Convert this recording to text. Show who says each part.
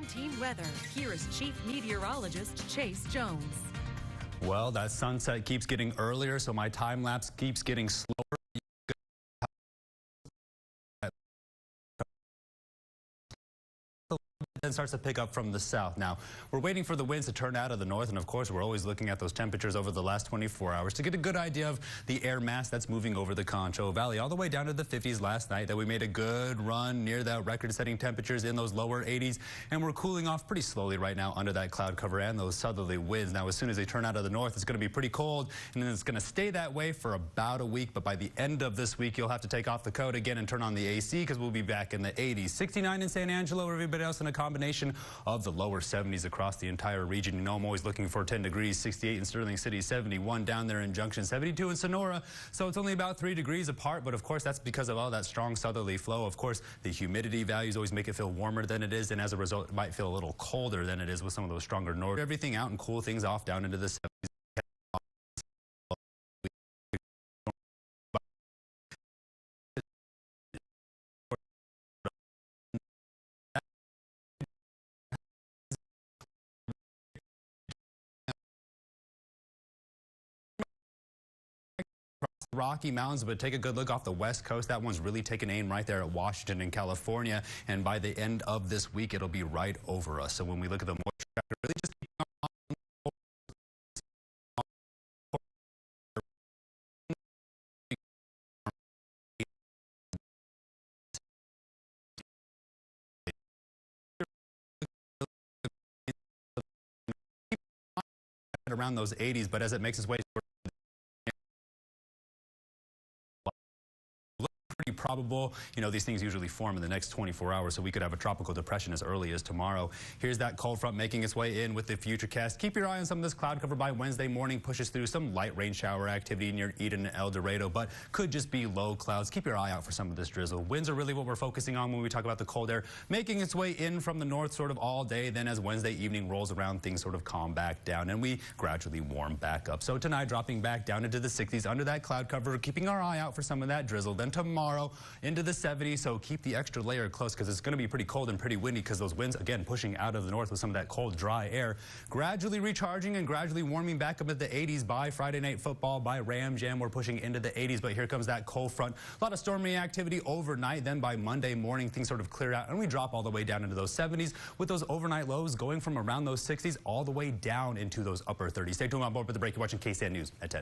Speaker 1: KSAN weather. Here is Chief Meteorologist Chase Jones.
Speaker 2: Well, that sunset keeps getting earlier, so my time lapse keeps getting slower. Then starts to pick up from the south. Now, we're waiting for the winds to turn out of the north, and of course, we're always looking at those temperatures over the last 24 hours to get a good idea of the air mass that's moving over the Concho Valley, all the way down to the 50s last night. That we made a good run near that record-setting temperatures in those lower 80s, and we're cooling off pretty slowly right now under that cloud cover and those southerly winds. Now, as soon as they turn out of the north, it's going to be pretty cold, and then it's going to stay that way for about a week. But by the end of this week, you'll have to take off the coat again and turn on the AC because we'll be back in the 80s. 69 in San Angelo, everybody else in a combination of the lower 70s across the entire region. You know, I'm always looking for 10 degrees. 68 in Sterling City, 71 down there in Junction, 72 in Sonora. So it's only about 3 degrees apart, but of course that's because of all that strong southerly flow. Of course, the humidity values always make it feel warmer than it is, and as a result, it might feel a little colder than it is with some of those stronger north. Everything out and cool things off down into the 70s. Rocky Mountains, but take a good look off the west coast. That one's really taking aim right there at Washington and California, and by the end of this week it'll be right over us. So when we look at the moisture factor, really just around those 80s, but as it makes its way probable, you know, these things usually form in the next 24 hours, so we could have a tropical depression as early as tomorrow. Here's that cold front making its way in with the futurecast. Keep your eye on some of this cloud cover by Wednesday morning. Pushes through some light rain shower activity near Eden and El Dorado, but could just be low clouds. Keep your eye out for some of this drizzle. Winds are really what we're focusing on when we talk about the cold air making its way in from the north sort of all day. Then as Wednesday evening rolls around, things sort of calm back down and we gradually warm back up. So tonight dropping back down into the 60s under that cloud cover, keeping our eye out for some of that drizzle. Then tomorrow into the 70s, so keep the extra layer close because it's going to be pretty cold and pretty windy because those winds, again, pushing out of the north with some of that cold, dry air, gradually recharging and gradually warming back up at the 80s by Friday Night Football, by Ram Jam. We're pushing into the 80s, but here comes that cold front. A lot of stormy activity overnight. Then by Monday morning, things sort of clear out and we drop all the way down into those 70s with those overnight lows going from around those 60s all the way down into those upper 30s. Stay tuned on board with the break. You're watching KSAN News at 10.